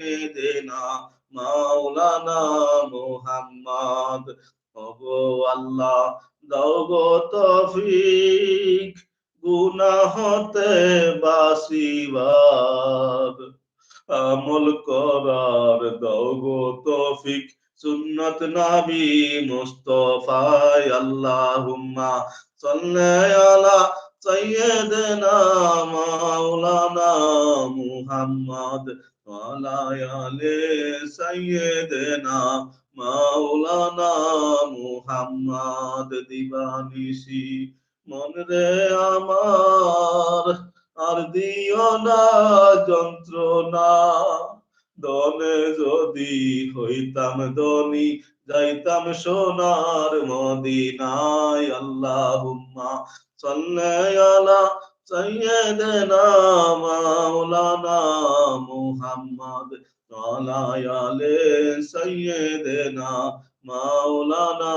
সাইয়্যিদিনা মাওলানা মুহাম্মদ। ওগো আল্লাহ দাও গো তৌফিক গুনাহ হতে বাঁচিবার, আমল করার দাও গো তৌফিক সুন্নত নবী মুস্তাফায়। আল্লাহুম্মা সাল্লি আলা সাইয়্যিদিনা মাওলানা মুহাম্মদ ওয়া আলা আলি সাইয়্যিদিনা মাওলানা মুহাম্মদ। দিবানিশি মন রে আমার আর দিও না যন্ত্রণা, দনে যদি হইতাম ধনী যাইতাম সোনার মদিনায়। আল্লাহুম্মা সাল্লি আলা সাইয়্যিদিনা মাওলানা মুহাম্মদ ওয়া আলা আলি সাইয়্যিদিনা মাওলানা